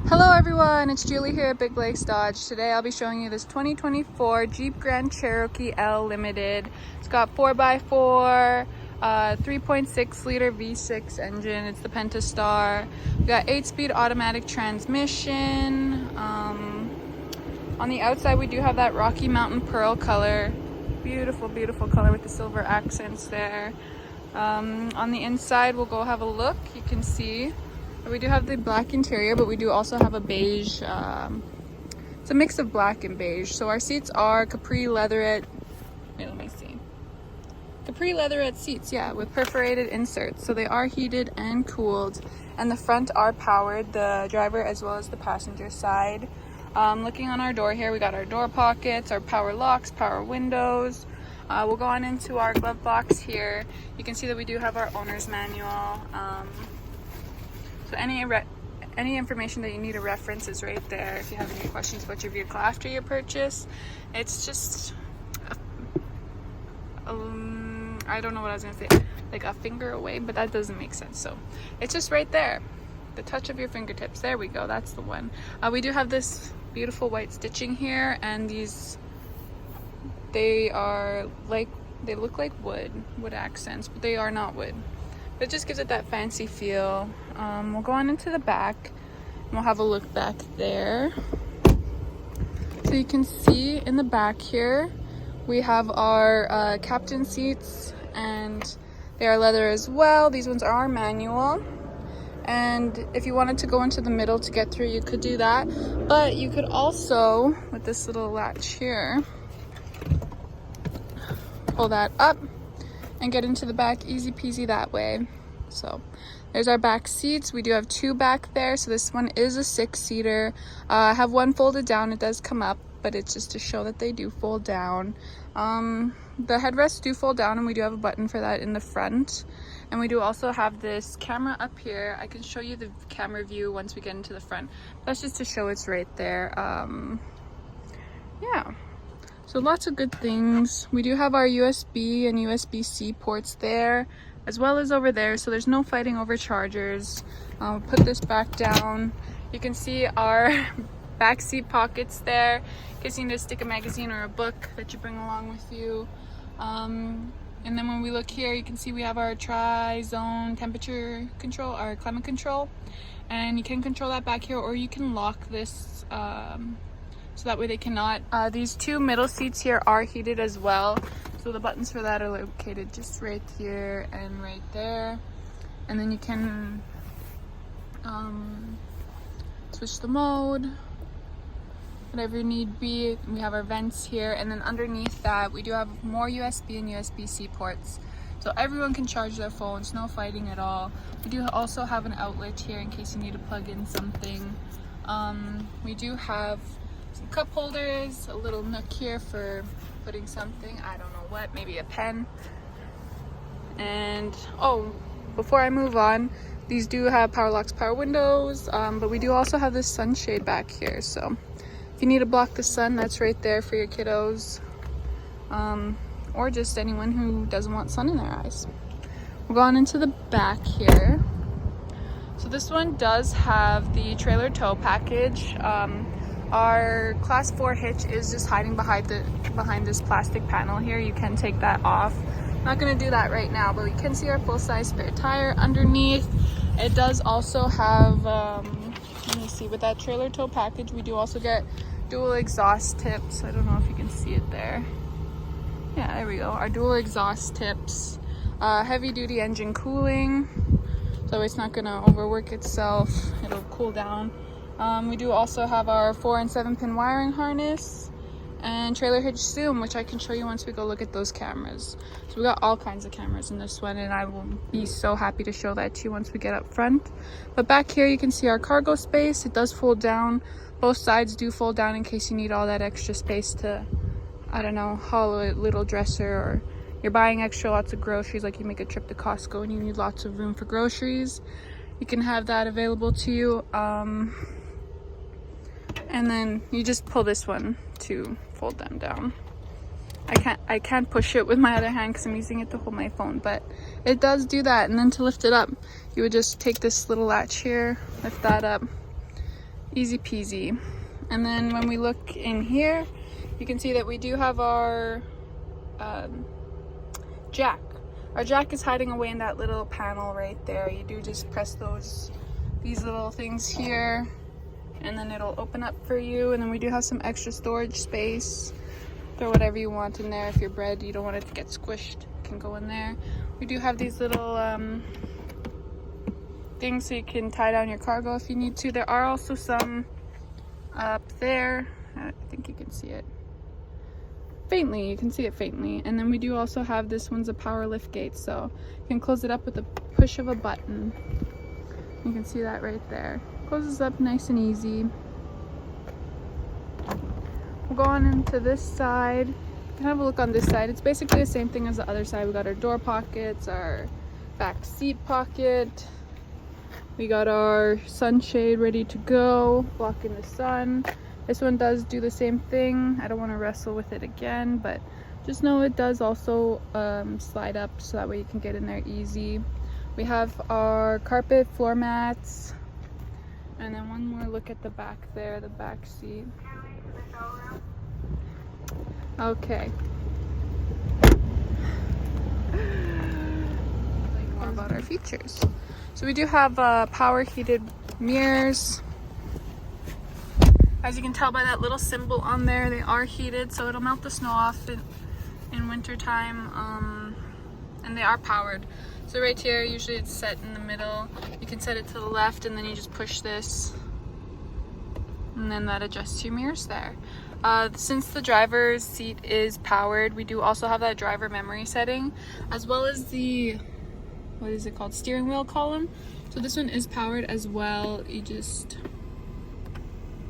Hello everyone, it's Julie here at Big Lakes Dodge. Today I'll be showing you this 2024 Jeep Grand Cherokee L Limited. It's got 4x4, 3.6 liter V6 engine. It's the Pentastar. We got 8-speed automatic transmission. On the outside we do have that Rocky Mountain Pearl color. Beautiful, beautiful color with the silver accents there. On the inside we'll go have a look. You can see we do have the black interior, but we do also have a beige. It's a mix of black and beige. So our seats are Capri leatherette. Wait, let me see. Capri leatherette seats, yeah, with perforated inserts. So they are heated and cooled, and the front are powered, the driver as well as the passenger side. Looking on our door here, we got our door pockets, our power locks, power windows. We'll go on into our glove box here. You can see that we do have our owner's manual. So any information that you need to reference is right there if you have any questions about your vehicle after your purchase. It's just, I don't know what I was going to say, like a finger away, but that doesn't make sense. So it's just right there, the touch of your fingertips. There we go, that's the one. We do have this beautiful white stitching here, and they look like wood accents, but they are not wood. But it just gives it that fancy feel. We'll go on into the back and we'll have a look back there. So you can see in the back here, we have our captain seats, and they are leather as well. These ones are manual. And if you wanted to go into the middle to get through, you could do that. But you could also, with this little latch here, pull that up and get into the back easy peasy that way. So there's our back seats. We do have two back there, so this one is a 6-seater. I have one folded down. It does come up, but it's just to show that they do fold down. The headrests do fold down, and we do have a button for that in the front. And we do also have this camera up here. I can show you the camera view once we get into the front. That's just to show it's right there. Yeah. So lots of good things. We do have our USB and USB-C ports there, as well as over there, so there's no fighting over chargers. We'll put this back down. You can see our back seat pockets there, in case you need to stick a magazine or a book that you bring along with you. And then when we look here, you can see we have our tri-zone temperature control, our climate control, and you can control that back here, or you can lock this so that way they cannot. These two middle seats here are heated as well, so the buttons for that are located just right here and right there. And then you can switch the mode, whatever need be. We have our vents here, and then underneath that we do have more USB and USB-C ports, so everyone can charge their phones, no fighting at all. We do also have an outlet here in case you need to plug in something. We do have some cup holders, a little nook here for putting something, I don't know what, maybe a pen. And oh, before I move on, these do have power locks, power windows, but we do also have this sunshade back here, so if you need to block the sun, that's right there for your kiddos, or just anyone who doesn't want sun in their eyes. We'll go on into the back here. So this one does have the trailer tow package. Our class 4 hitch is just hiding behind this plastic panel here. You can take that off. I'm not going to do that right now, but we can see our full-size spare tire underneath. It does also have, let me see, with that trailer tow package, we do also get dual exhaust tips. I don't know if you can see it there. Yeah, there we go. Our dual exhaust tips. Heavy duty engine cooling, so it's not going to overwork itself. It'll cool down. We do also have our 4 and 7 pin wiring harness and trailer hitch zoom, which I can show you once we go look at those cameras. So we got all kinds of cameras in this one, and I will be so happy to show that to you once we get up front. But back here you can see our cargo space. It does fold down. Both sides do fold down in case you need all that extra space to, I don't know, haul a little dresser, or you're buying extra lots of groceries, like you make a trip to Costco and you need lots of room for groceries. You can have that available to you. And then you just pull this one to fold them down. I can't push it with my other hand because I'm using it to hold my phone, but it does do that. And then to lift it up, you would just take this little latch here, lift that up, Easy peasy. And then when we look in here, you can see that we do have our jack. Our jack is hiding away in that little panel right there. You do just press these little things here, and then it'll open up for you. And then we do have some extra storage space. Throw whatever you want in there. If your bread, you don't want it to get squished, it can go in there. We do have these little things so you can tie down your cargo if you need to. There are also some up there. I think you can see it faintly. You can see it faintly. And then we do also have, this one's a power lift gate, so you can close it up with the push of a button. You can see that right there. Closes up nice and easy. We'll go on into this side. You can have a look on this side. It's basically the same thing as the other side. We got our door pockets, our back seat pocket. We got our sunshade ready to go, blocking the sun. This one does do the same thing. I don't want to wrestle with it again, but just know it does also slide up, so that way you can get in there easy. We have our carpet floor mats. And then one more look at the back there, the back seat. Okay. More about our features. So we do have power heated mirrors. As you can tell by that little symbol on there, they are heated, so it'll melt the snow off in winter time. And they are powered. So right here, usually it's set in the middle. You can set it to the left, and then you just push this, and then that adjusts your mirrors there. Since the driver's seat is powered, we do also have that driver memory setting, as well as the, what is it called, steering wheel column. So this one is powered as well. You just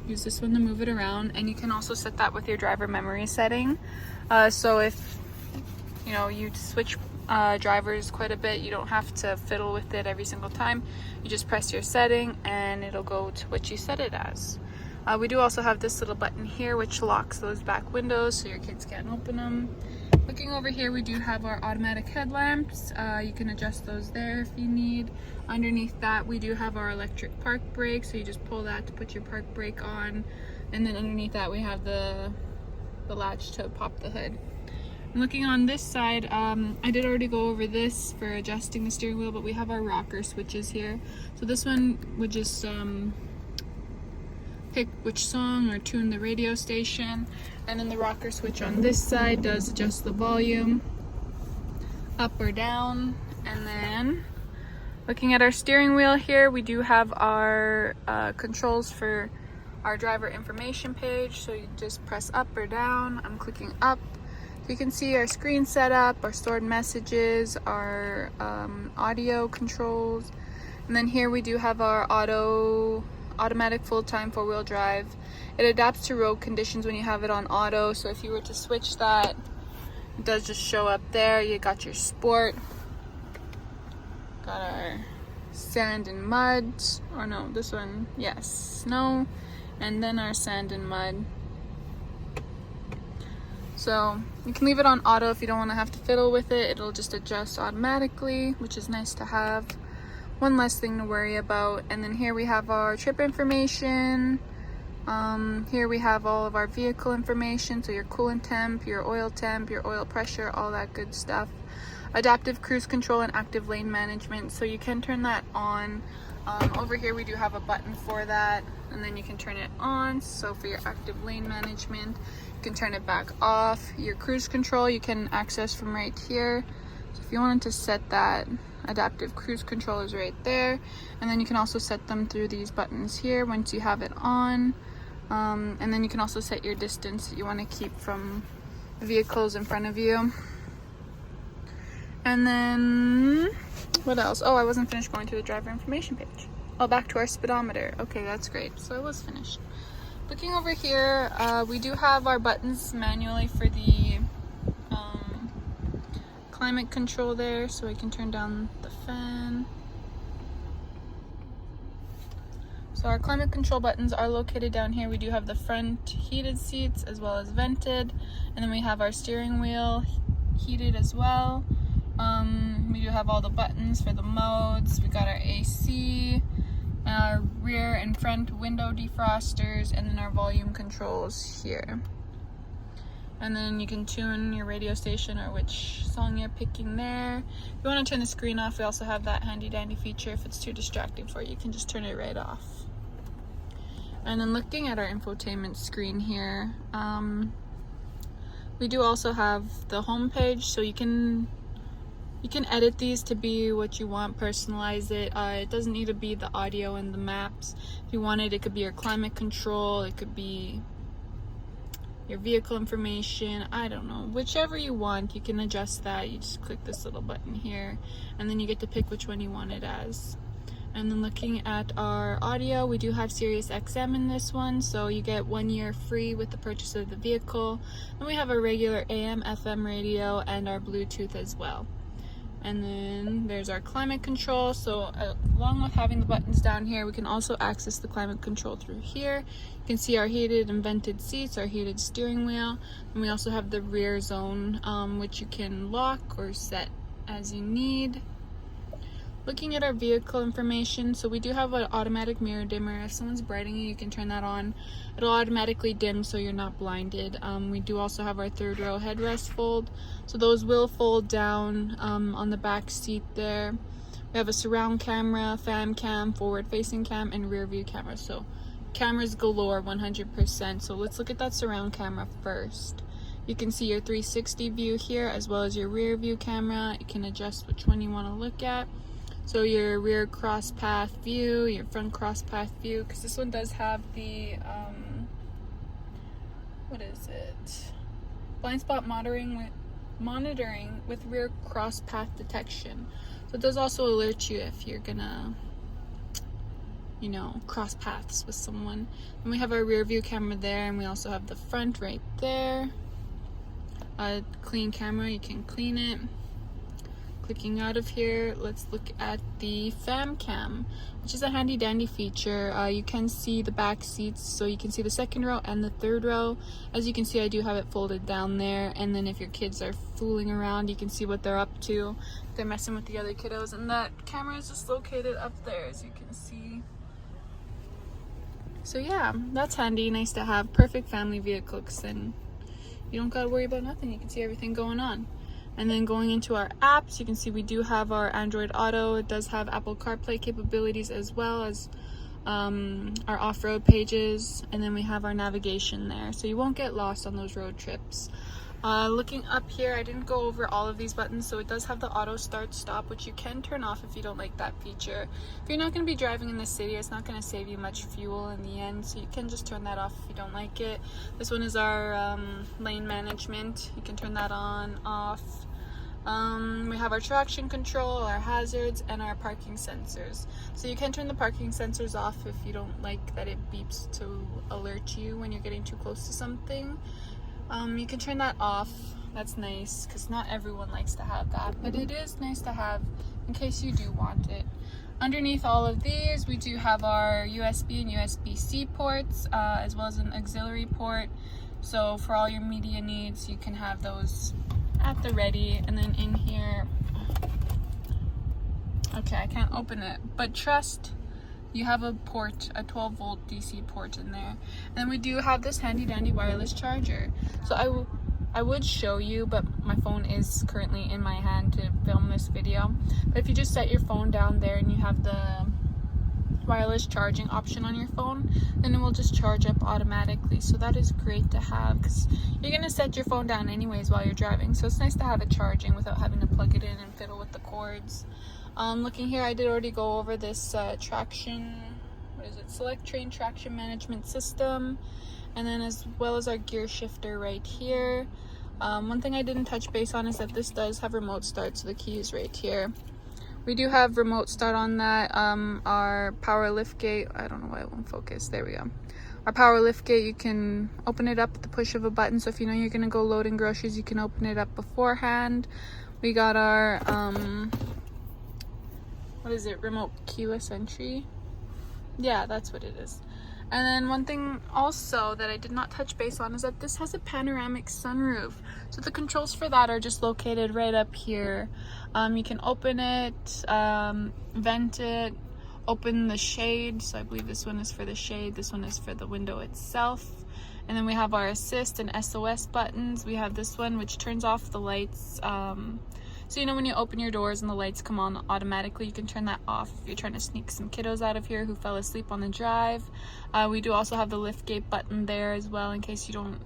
use this one to move it around, and you can also set that with your driver memory setting. So if you switch drivers quite a bit, you don't have to fiddle with it every single time. You just press your setting and it'll go to what you set it as. We do also have this little button here which locks those back windows so your kids can't open them. Looking over here, we do have our automatic headlamps. You can adjust those there if you need. Underneath that, we do have our electric park brake, so you just pull that to put your park brake on. And then underneath that, we have the latch to pop the hood. And looking on this side, I did already go over this for adjusting the steering wheel, but we have our rocker switches here. So this one would just pick which song or tune the radio station, and then the rocker switch on this side does adjust the volume up or down. And then looking at our steering wheel here, we do have our controls for our driver information page. So you just press up or down. I'm clicking up. You can see our screen setup, our stored messages, our audio controls, and then here we do have our automatic full-time four-wheel drive. It adapts to road conditions when you have it on auto, so if you were to switch that, it does just show up there. You got your sport, got our sand and mud, or no, this one, yes, snow, and then our sand and mud. So you can leave it on auto if you don't want to have to fiddle with it. It'll just adjust automatically, which is nice to have. One less thing to worry about. And then here we have our trip information. Here we have all of our vehicle information, so your coolant temp, your oil pressure, all that good stuff. Adaptive cruise control and active lane management, so you can turn that on. Over here we do have a button for that, and then you can turn it on. So for your active lane management, you can turn it back off. Your cruise control you can access from right here. So if you wanted to set that, adaptive cruise control is right there, and then you can also set them through these buttons here once you have it on. And then you can also set your distance that you want to keep from vehicles in front of you. And then what else? Oh, I wasn't finished going through the driver information page. Oh, back to our speedometer. Okay, that's great. So I was finished. Looking over here, we do have our buttons manually for the climate control there, so we can turn down the fan. So our climate control buttons are located down here. We do have the front heated seats as well as vented, and then we have our steering wheel heated as well. We do have all the buttons for the modes. We got our AC, our rear and front window defrosters, and then our volume controls here. And then you can tune your radio station or which song you're picking there. If you want to turn the screen off, we also have that handy dandy feature. If it's too distracting for you, you can just turn it right off. And then looking at our infotainment screen here, we do also have the home page, so you can edit these to be what you want, personalize it. It doesn't need to be the audio and the maps. If you wanted, it could be your climate control, it could be your vehicle information, I don't know, whichever you want. You can adjust that. You just click this little button here, and then you get to pick which one you want it as. And then looking at our audio, we do have SiriusXm in this one, so you get 1 year free with the purchase of the vehicle. And we have a regular AM, FM radio, and our Bluetooth as well. And then there's our climate control. So along with having the buttons down here, we can also access the climate control through here. You can see our heated and vented seats, our heated steering wheel, and we also have the rear zone, which you can lock or set as you need. Looking at our vehicle information, so we do have an automatic mirror dimmer. If someone's brightening you can turn that on. It'll automatically dim so you're not blinded. We do also have our third row headrest fold, so those will fold down on the back seat there. We have a surround camera, fam cam, forward facing cam, and rear view camera. So cameras galore, 100%. So let's look at that surround camera first. You can see your 360 view here as well as your rear view camera. You can adjust which one you want to look at. So your rear cross path view, your front cross path view, because this one does have the, what is it? Blind spot monitoring with rear cross path detection. So it does also alert you if you're gonna, you know, cross paths with someone. And we have our rear view camera there, and we also have the front right there. A clean camera, you can clean it. Clicking out of here, let's look at the fam cam, which is a handy dandy feature. You can see the back seats, so you can see the second row and the third row. As you can see, I do have it folded down there, and then if your kids are fooling around, you can see what they're up to. They're messing with the other kiddos, and that camera is just located up there, as you can see. So yeah, that's handy, nice to have. Perfect family vehicle, because then you don't gotta worry about nothing. You can see everything going on. And then going into our apps, you can see we do have our Android Auto. It does have Apple CarPlay capabilities as well as our off-road pages. And then we have our navigation there, so you won't get lost on those road trips. Looking up here, I didn't go over all of these buttons, so it does have the auto start stop, which you can turn off if you don't like that feature. If you're not going to be driving in the city, it's not going to save you much fuel in the end, so you can just turn that off if you don't like it. This one is our lane management. You can turn that on, off. We have our traction control, our hazards, and our parking sensors. So you can turn the parking sensors off if you don't like that it beeps to alert you when you're getting too close to something. You can turn that off. That's nice, because not everyone likes to have that, but it is nice to have in case you do want it. Underneath all of these, we do have our USB and USB-C ports, as well as an auxiliary port. So for all your media needs, you can have those at the ready. And then in here, okay, I can't open it, but trust, you have a port, a 12 volt DC port in there. And then we do have this handy dandy wireless charger. So I would show you, but my phone is currently in my hand to film this video. But if you just set your phone down there and you have the wireless charging option on your phone, then it will just charge up automatically. So that is great to have, because you're going to set your phone down anyways while you're driving. So it's nice to have it charging without having to plug it in and fiddle with the cords. Looking here, I did already go over this traction, what is it, select train traction management system, and then as well as our gear shifter right here. One thing I didn't touch base on is that this does have remote start, so the key is right here. We do have remote start on that. Our power liftgate, I don't know why it won't focus, there we go. Our power liftgate, you can open it up at the push of a button, so if you know you're gonna go loading groceries, you can open it up beforehand. We got our what is it, remote keyless entry? Yeah, that's what it is. And then one thing also that I did not touch base on is that this has a panoramic sunroof. So the controls for that are just located right up here. You can open it, vent it, open the shade. So I believe this one is for the shade, this one is for the window itself. And then we have our assist and SOS buttons. We have this one which turns off the lights. So you know when you open your doors and the lights come on automatically, you can turn that off if you're trying to sneak some kiddos out of here who fell asleep on the drive. We do also have the liftgate button there as well, in case you don't,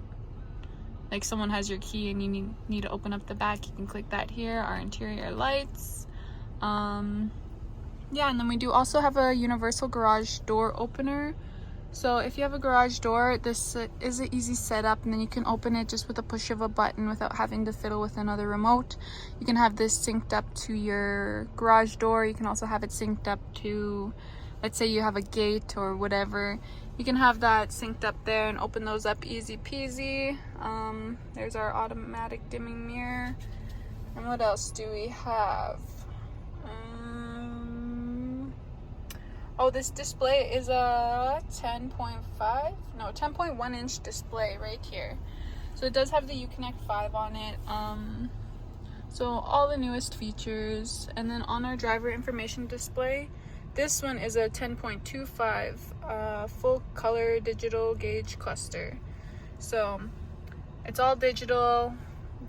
like someone has your key and you need to open up the back, you can click that here. Our interior lights. Yeah, and then we do also have a universal garage door opener. So if you have a garage door, this is an easy setup, and then you can open it just with a push of a button without having to fiddle with another remote. You can have this synced up to your garage door. You can also have it synced up to, let's say you have a gate or whatever. You can have that synced up there and open those up easy peasy. There's our automatic dimming mirror. And what else do we have? Oh, this display is a 10.1 inch display right here. So it does have the Uconnect 5 on it. So all the newest features. And then on our driver information display, this one is a 10.25 full color digital gauge cluster. So it's all digital,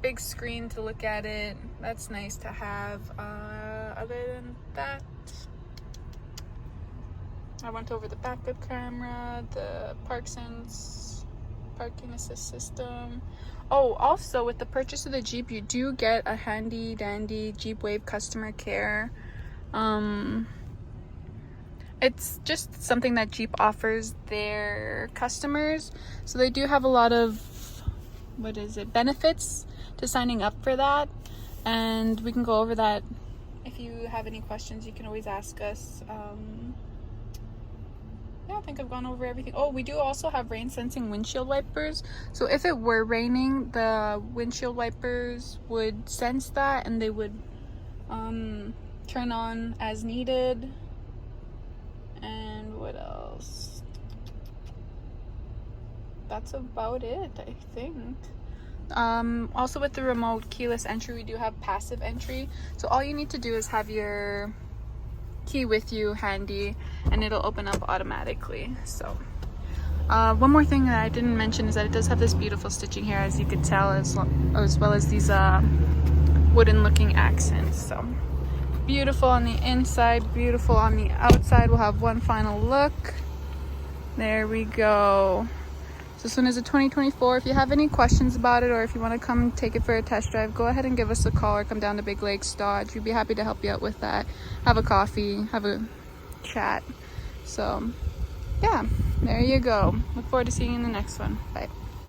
big screen to look at it. That's nice to have. Other than that, I went over the backup camera, the parking assist system. Oh, also with the purchase of the Jeep, you do get a handy dandy Jeep Wave customer care. It's just something that Jeep offers their customers. So they do have a lot of, benefits to signing up for that. And we can go over that. If you have any questions, you can always ask us. Yeah, I think I've gone over everything. Oh, we do also have rain sensing windshield wipers. So if it were raining, the windshield wipers would sense that and they would turn on as needed. And what else? That's about it, I think. Also with the remote keyless entry, we do have passive entry. So all you need to do is have your key with you handy and it'll open up automatically. So one more thing that I didn't mention is that it does have this beautiful stitching here, as you could tell, as well as these wooden looking accents. So beautiful on the inside, beautiful on the outside. We'll have one final look. There we go. So this one is a 2024. If you have any questions about it, or if you want to come take it for a test drive, go ahead and give us a call or come down to Big Lakes Dodge. We'd be happy to help you out with that. Have a coffee, have a chat. So yeah, there you go. Look forward to seeing you in the next one. Bye.